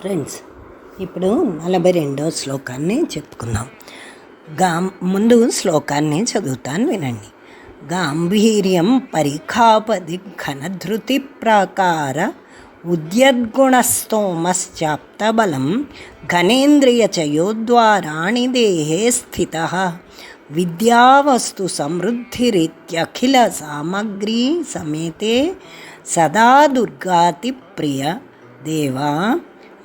Friends, ఇప్పుడు 42వ శ్లోకాన్ని చెప్పుకుందాం. ముందు శ్లోకాన్ని చదువుతాను, వినండి. గాంభీర్యం పరిఖాపది ఘనధృతి ప్రాకార ఉద్యద్గుణస్తోమశ్చాప్తబలం ఘనేంద్రియచయోద్వారాణి దేహే స్థితః విద్యావస్తు సమృద్ధిరిత్యఖిల సామగ్రీ సమేతే సదా దుర్గాతి ప్రియ దేవా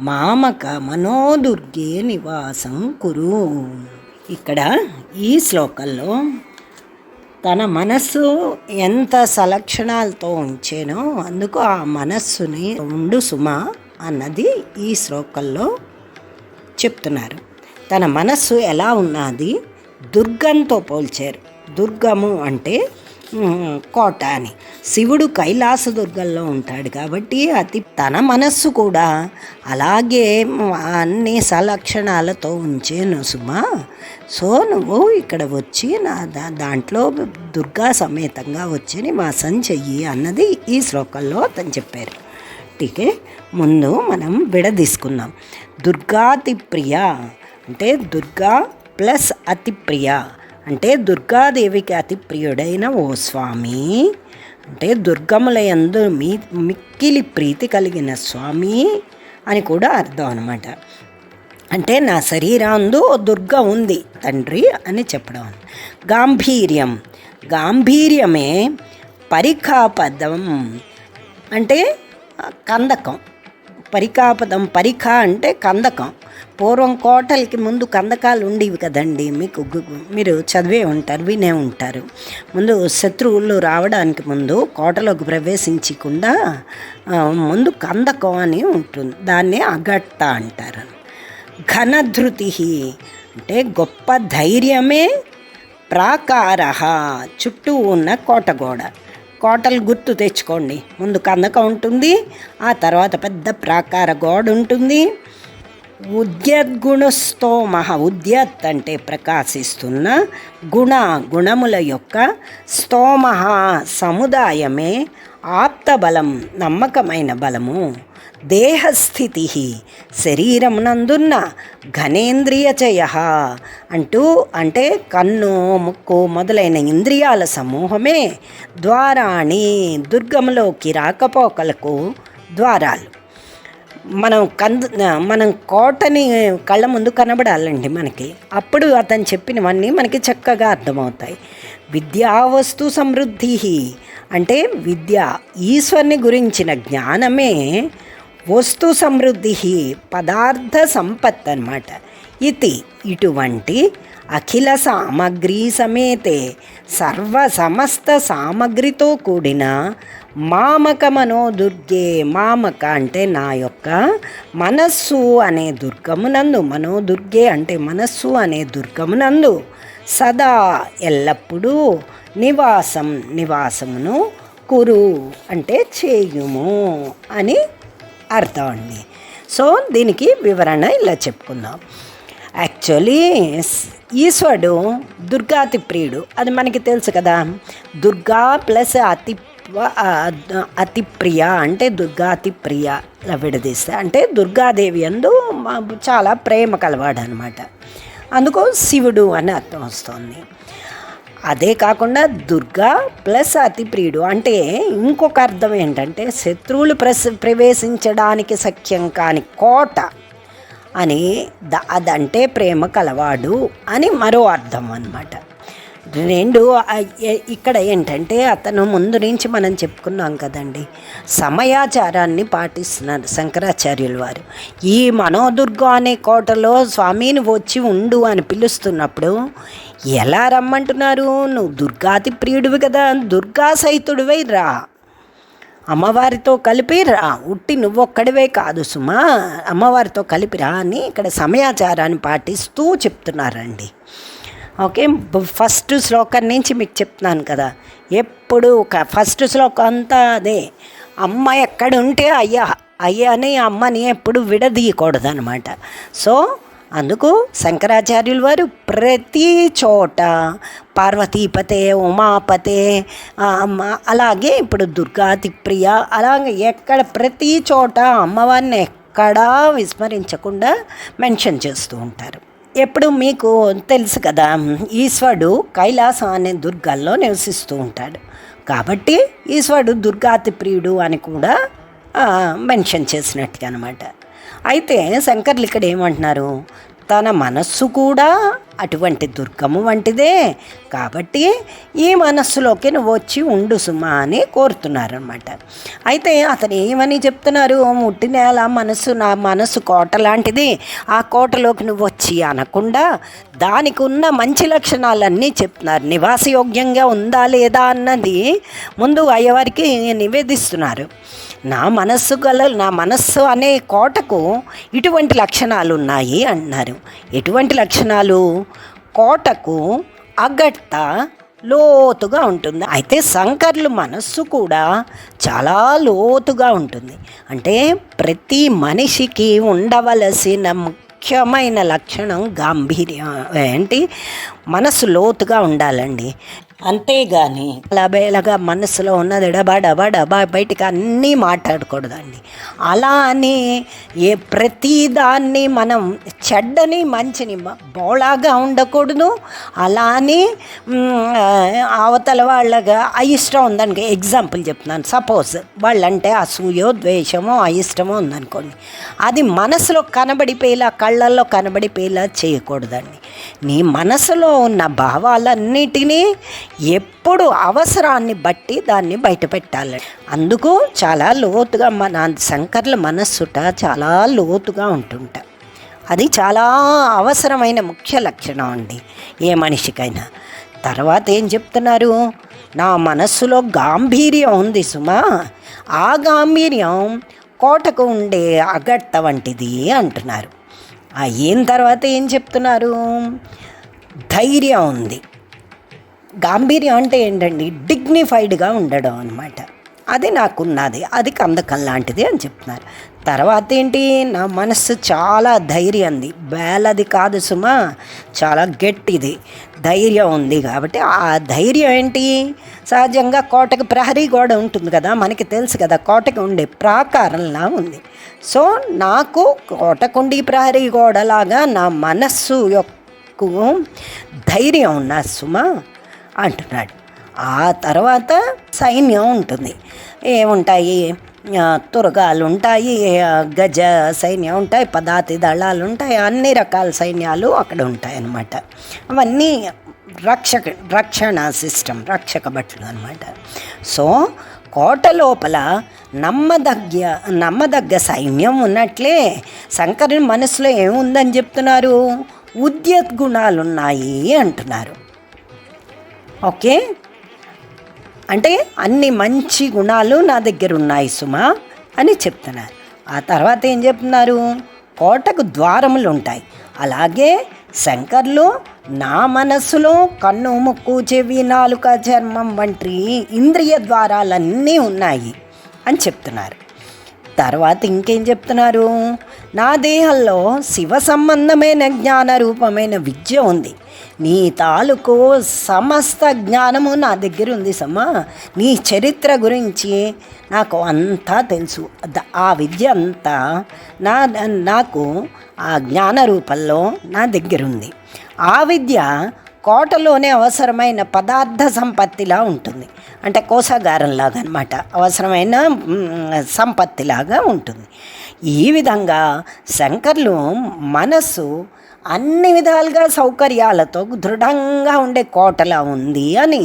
మామక మనోదుర్గే నివాసం కురు. ఇక్కడ ఈ శ్లోకంలో తన మనస్సు ఎంత సలక్షణాలతో ఉంచేనో అందుకు ఆ మనస్సుని ఉండు సుమా అన్నది ఈ శ్లోకంలో చెప్తున్నారు. తన మనస్సు ఎలా ఉన్నది దుర్గంతో పోల్చారు. దుర్గము అంటే కోట అని. శివుడు కైలాస దుర్గంలో ఉంటాడు కాబట్టి తన మనస్సు కూడా అలాగే అన్ని సలక్షణాలతో ఉంచేను సుమా. సో నువ్వు ఇక్కడ వచ్చి దాంట్లో దుర్గా సమేతంగా వచ్చి నివాసం చెయ్యి అన్నది ఈ శ్లోకంలో అతను చెప్పారు. టీకే, ముందు మనం విడదీసుకుందాం. దుర్గాతి ప్రియ అంటే దుర్గా ప్లస్ అతి ప్రియ అంటే దుర్గాదేవికి అతి ప్రియుడైన ఓ స్వామి అంటే దుర్గములయందు మిక్కిలి ప్రీతి కలిగిన స్వామి అని కూడా అర్థం అన్నమాట. అంటే నా శరీరాందు ఓ దుర్గ ఉంది తండ్రి అని చెప్పడం. గాంభీర్యమే పరిఖాపదం అంటే కందకం. పరిఖ అంటే కందకం. పూర్వం కోటలకి ముందు కందకాలు ఉండేవి కదండి, మీరు చదివే ఉంటారు, వినే ఉంటారు. ముందు శత్రువులు రావడానికి ముందు కోటలోకి ప్రవేశించకుండా ముందు కందకం అని ఉంటుంది, దాన్నే అగట్ట అంటారు. ఘనధృతి అంటే గొప్ప ధైర్యమే ప్రాకార చుట్టూ ఉన్న కోటగోడ. కోటలు గుర్తు తెచ్చుకోండి. ముందు కందకం ఉంటుంది, ఆ తర్వాత పెద్ద ప్రాకార గోడ ఉంటుంది. ఉద్యద్గుణస్తోమః ఉద్యత్ అంటే ప్రకాశిస్తున్న, గుణముల యొక్క స్తోమః సముదాయమే ఆప్తబలం నమ్మకమైన బలము. దేహస్థితి శరీరమునందున్న ఘనేంద్రియచయ అంటే కన్ను ముక్కు మొదలైన ఇంద్రియాల సమూహమే ద్వారాణి దుర్గములోకి రాకపోకలకు ద్వారాలు. మనం కోటని కళ్ళ ముందు కనబడాలండి మనకి. అప్పుడు అతను చెప్పినవన్నీ మనకి చక్కగా అర్థమవుతాయి. విద్యావస్తు సమృద్ధి అంటే విద్య ఈశ్వరుని గురించిన జ్ఞానమే వస్తు సమృద్ధి పదార్థ సంపత్ అన్నమాట. ఇటువంటి అఖిల సామగ్రి సమేతే సమస్త సామగ్రితో కూడిన మామక మనోదుర్గే, మామక అంటే నా యొక్క మనస్సు అనే దుర్గమునందు, మనోదుర్గే అంటే మనస్సు అనే దుర్గమునందు సదా ఎల్లప్పుడూ నివాసమును కురు అంటే చేయుము అని అర్థం అండి. సో దీనికి వివరణ ఇలా చెప్పుకుందాం. యాక్చువల్లీ ఈశ్వరుడు దుర్గాతి ప్రియుడు, అది మనకి తెలుసు కదా. దుర్గా ప్లస్ అతి ప్రియ అంటే దుర్గాతి ప్రియ విడదీస్తే అంటే దుర్గాదేవి అందు చాలా ప్రేమ కలవాడు అనమాట. అందుకు శివుడు అని అర్థం వస్తుంది. అదే కాకుండా దుర్గా ప్లస్ అతి ప్రియుడు అంటే ఇంకొక అర్థం ఏంటంటే శత్రువులు ప్రవేశించడానికి సఖ్యం కాని కోట అని, అదంటే ప్రేమ కలవాడు అని మరో అర్థం అన్నమాట. రెండు ఇక్కడ ఏంటంటే అతను ముందు నుంచి మనం చెప్పుకున్నాం కదండి, సమయాచారాన్ని పాటిస్తున్నారు శంకరాచార్యుల వారు. ఈ మనోదుర్గ అనే కోటలో స్వామిని వచ్చి ఉండు అని పిలుస్తున్నప్పుడు ఎలా రమ్మంటున్నారు? నువ్వు దుర్గాతి ప్రియుడివి కదా, దుర్గా సహితుడివై రా, అమ్మవారితో కలిపి రా, ఉట్టి నువ్వొక్కడివే కాదు సుమా, అమ్మవారితో కలిపి రా అని ఇక్కడ సమయాచారాన్ని పాటిస్తూ చెప్తున్నారండి. ఓకే, ఫస్ట్ శ్లోకం నుంచి మీకు చెప్తున్నాను కదా, ఎప్పుడు ఫస్ట్ శ్లోకం అంతా అదే. అమ్మ ఎక్కడ ఉంటే అయ్యని అమ్మని ఎప్పుడు విడదీయకూడదు అనమాట. సో అందుకు శంకరాచార్యుల వారు ప్రతి చోట పార్వతీపతే, ఉమాపతే, అలాగే ఇప్పుడు దుర్గాతి ప్రియ, అలాగే ఎక్కడ ప్రతి చోట అమ్మవారిని ఎక్కడా విస్మరించకుండా మెన్షన్ చేస్తూ ఉంటారు. ఎప్పుడు మీకు తెలుసు కదా, ఈశ్వరుడు కైలాసం అనే దుర్గాల్లో నివసిస్తూ ఉంటాడు. కాబట్టి ఈశ్వరుడు దుర్గాతి ప్రియుడు అని కూడా మెన్షన్ చేసినట్టుగా అనమాట. అయితే శంకర్లు ఇక్కడ ఏమంటున్నారు, తన మనస్సు కూడా అటువంటి దుర్గము వంటిదే, కాబట్టి ఈ మనస్సులోకి నువ్వు వచ్చి ఉండు సుమా అని కోరుతున్నారనమాట. అయితే అతను ఏమని చెప్తున్నారు, ముట్టి నేల మనస్సు, నా మనస్సు కోట లాంటిది, ఆ కోటలోకి నువ్వు వచ్చి అనకుండా దానికి ఉన్న మంచి లక్షణాలన్నీ చెప్తున్నారు. నివాసయోగ్యంగా ఉందా లేదా అన్నది ముందు అయ్యవారికి నివేదిస్తున్నారు. నా మనస్సు అనే కోటకు ఇటువంటి లక్షణాలు ఉన్నాయి అన్నారు. ఎటువంటి లక్షణాలు? కోటకు అగట్ట లోతుగా ఉంటుంది. అయితే శంకర్లు మనస్సు కూడా చాలా లోతుగా ఉంటుంది. అంటే ప్రతి మనిషికి ఉండవలసిన ముఖ్యమైన లక్షణం గాంభీర్యం. ఏంటి? మనస్సు లోతుగా ఉండాలండి. అంతేగాని అలాగా మనసులో ఉన్నది డబా బయటికి అన్నీ మాట్లాడకూడదండి. అలా అని ప్రతిదాన్ని మనం చెడ్డని మంచిని బోళాగా ఉండకూడదు. అలా అని అవతల వాళ్ళగా అయిష్టం ఉందనుకో, ఎగ్జాంపుల్ చెప్తున్నాను, సపోజ్ వాళ్ళంటే అసూయో ద్వేషమో అయిష్టమో ఉందనుకోండి, అది మనసులో కనబడిపోయేలా, కళ్ళల్లో కనబడిపోయేలా చేయకూడదండి. నీ మనసులో ఉన్న భావాలన్నిటినీ ఎప్పుడు అవసరాన్ని బట్టి దాన్ని బయట పెట్టాలి. అందుకు చాలా లోతుగా మన శంకర్ల మనస్సుట చాలా లోతుగా ఉంటుంట. అది చాలా అవసరమైన ముఖ్య లక్షణం అండి ఏ మనిషికైనా. తర్వాత ఏం చెప్తున్నారు, నా మనస్సులో గాంభీర్యం ఉంది సుమా, ఆ గాంభీర్యం కోటకు ఉండే అగట్ట వంటిది అంటున్నారు. అయిన తర్వాత ఏం చెప్తున్నారు, ధైర్యం ఉంది. గాంభీర్యం అంటే ఏంటండి, డిగ్నిఫైడ్గా ఉండడం అనమాట. అది నాకున్నది, అది కందకం లాంటిది అని చెప్తున్నారు. తర్వాత ఏంటి, నా మనస్సు చాలా ధైర్యంది, బేలది కాదు సుమా, చాలా గట్టిది, ధైర్యం ఉంది. కాబట్టి ఆ ధైర్యం ఏంటి, సహజంగా కోటకి ప్రహరీ గోడ ఉంటుంది కదా, మనకి తెలుసు కదా, కోటకి ఉండే ప్రాకారంలా ఉంది. సో నాకు కోటకుండి ప్రహరీ గోడలాగా నా మనస్సు యొక్క ధైర్యం ఉన్నా సుమా అంటున్నాడు. ఆ తర్వాత సైన్యం ఉంటుంది. ఏముంటాయి, తురగాలు ఉంటాయి, గజ సైన్యం ఉంటాయి, పదాతి దళాలు ఉంటాయి, అన్ని రకాల సైన్యాలు అక్కడ ఉంటాయి అన్నమాట. అవన్నీ రక్షణ సిస్టమ్, రక్షక భటులు అనమాట. సో కోట లోపల నమ్మదగ్గ సైన్యం ఉన్నట్లే శంకరుని మనసులో ఏముందని చెప్తున్నారు, ఉద్యత్ గుణాలు ఉన్నాయి అంటున్నారు. ఓకే, అంటే అన్ని మంచి గుణాలు నా దగ్గర ఉన్నాయి సుమా అని చెప్తున్నారు. ఆ తర్వాత ఏం చెప్తున్నారు, కోటకు ద్వారములు ఉంటాయి. అలాగే శంకర్లు నా మనస్సులో కన్ను, ముక్కు, చెవి, నాలుక, చర్మం వంటి ఇంద్రియ ద్వారాలన్నీ ఉన్నాయి అని చెప్తున్నారు. తర్వాత ఇంకేం చెప్తున్నారు, నా దేహంలో శివ సంబంధమైన జ్ఞాన రూపమైన విద్య ఉంది. నీ తాలూకు సమస్త జ్ఞానము నా దగ్గర ఉంది సమ్మా. నీ చరిత్ర గురించి నాకు అంతా తెలుసు. ఆ విద్య అంతా నాకు ఆ జ్ఞాన రూపంలో నా దగ్గర ఉంది. ఆ విద్య కోటలోనే అవసరమైన పదార్థ సంపత్తిలా ఉంటుంది. అంటే కోశాగారంలాగా అనమాట, అవసరమైన సంపత్తిలాగా ఉంటుంది. ఈ విధంగా శంకర్లు మనస్సు అన్ని విధాలుగా సౌకర్యాలతో దృఢంగా ఉండే కోటలా ఉంది అని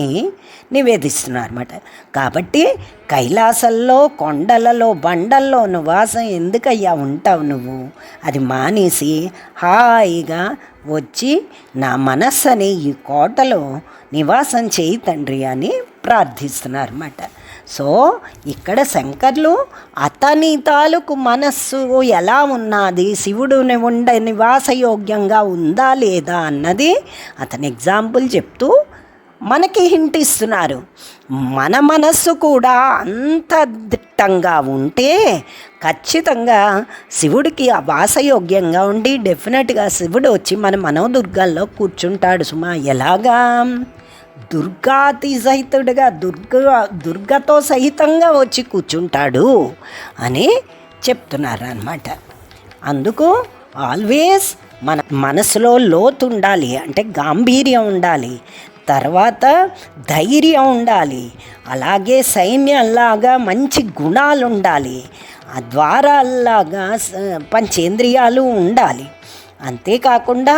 నివేదిస్తున్నారు అన్నమాట. కాబట్టి కైలాసంలో, కొండలలో, బండల్లో నివాసం ఎందుకయ్యా ఉంటావు నువ్వు? అది మానేసి హాయిగా వచ్చి నా మనస్సుని ఈ కోటలో నివాసం చేయి తండ్రి అని ప్రార్థిస్తున్నారు అన్నమాట. సో ఇక్కడ శంకర్లు అతని తాలూకు మనస్సు ఎలా ఉన్నది, శివుడుని ఉండే నివాసయోగ్యంగా ఉందా లేదా అన్నది అతని ఎగ్జాంపుల్ చెప్తూ మనకి హింట్ ఇస్తున్నారు. మన మనస్సు కూడా అంత దిట్టంగా ఉంటే ఖచ్చితంగా శివుడికి ఆ వాసయోగ్యంగా ఉండి డెఫినెట్గా శివుడు వచ్చి మన మనోదుర్గాల్లో కూర్చుంటాడు సుమా. ఎలాగా? దుర్గాతి సహితుడిగా, దుర్గతో సహితంగా వచ్చి కూర్చుంటాడు అని చెప్తున్నారు అన్నమాట. అందుకు ఆల్వేస్ మన మనసులో లోతు ఉండాలి, అంటే గాంభీర్యం ఉండాలి, తర్వాత ధైర్యం ఉండాలి, అలాగే సైన్యంలాగా మంచి గుణాలు ఉండాలి, ద్వారాల్లాగా పంచేంద్రియాలు ఉండాలి. అంతేకాకుండా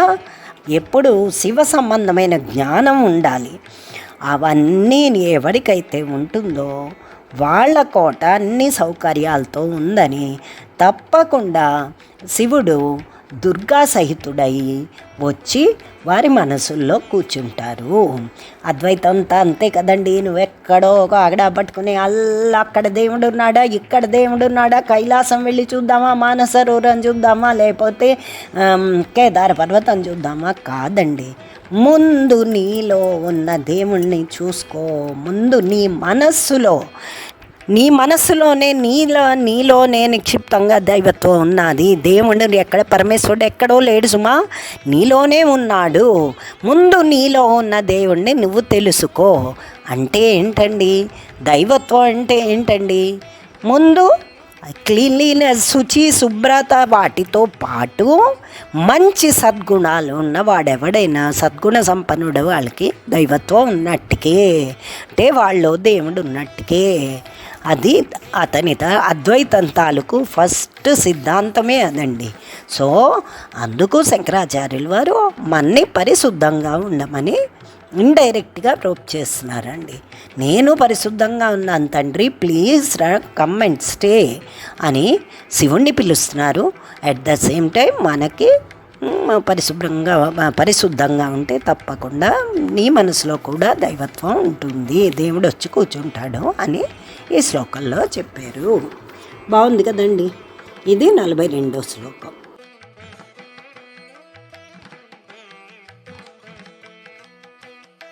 ఎప్పుడు శివ సంబంధమైన జ్ఞానం ఉండాలి. అవన్నీ ఎవరికైతే ఉంటుందో వాళ్ళ కోట అన్ని సౌకర్యాలతో ఉందని తప్పకుండా శివుడు దుర్గా సహితుడై వచ్చి వారి మనసుల్లో కూర్చుంటారు. అద్వైతంతా అంతే కదండి. నువ్వెక్కడో ఒక ఆగడ పట్టుకుని అల్లా అక్కడ దేవుడు ఉన్నాడా, ఇక్కడ దేవుడు ఉన్నాడా, కైలాసం వెళ్ళి చూద్దామా, మానసరోవరం చూద్దామా, లేకపోతే కేదార పర్వతం చూద్దామా, కాదండి. ముందు నీలో ఉన్న దేవుణ్ణి చూసుకో. ముందు నీ మనస్సులోనే నీలోనే నిక్షిప్తంగా దైవత్వం ఉన్నది. దేవుడు ఎక్కడ, పరమేశ్వరుడు ఎక్కడో లేడు సుమా, నీలోనే ఉన్నాడు. ముందు నీలో ఉన్న దేవుణ్ణి నువ్వు తెలుసుకో. అంటే ఏంటండి దైవత్వం? అంటే ఏంటండి? ముందు క్లీన్లీనెస్, శుచి, శుభ్రత, వాటితో పాటు మంచి సద్గుణాలు ఉన్నవాడెవడైనా సద్గుణ సంపన్నుడు వాళ్ళకి దైవత్వం ఉన్నట్టుకే, అంటే వాళ్ళు దేవుడు ఉన్నట్టుకే. అది అతని అద్వైతం తాలూకు ఫస్ట్ సిద్ధాంతమే అదండి. సో అందుకు శంకరాచార్యులు వారు మన్ని పరిశుద్ధంగా ఉండమని ఇండైరెక్ట్గా ప్రూవ్ చేస్తున్నారండి. నేను పరిశుద్ధంగా ఉన్నాను తండ్రి, ప్లీజ్ కమ్ అండ్ స్టే అని శివుణ్ణి పిలుస్తున్నారు. అట్ ద సేమ్ టైం మనకి పరిశుద్ధంగా ఉంటే తప్పకుండా నీ మనసులో కూడా దైవత్వం ఉంటుంది, దేవుడు వచ్చి కూర్చుంటాడు అని ఈ శ్లోకంలో చెప్పారు. బాగుంది కదండి. ఇది 42వ శ్లోకం.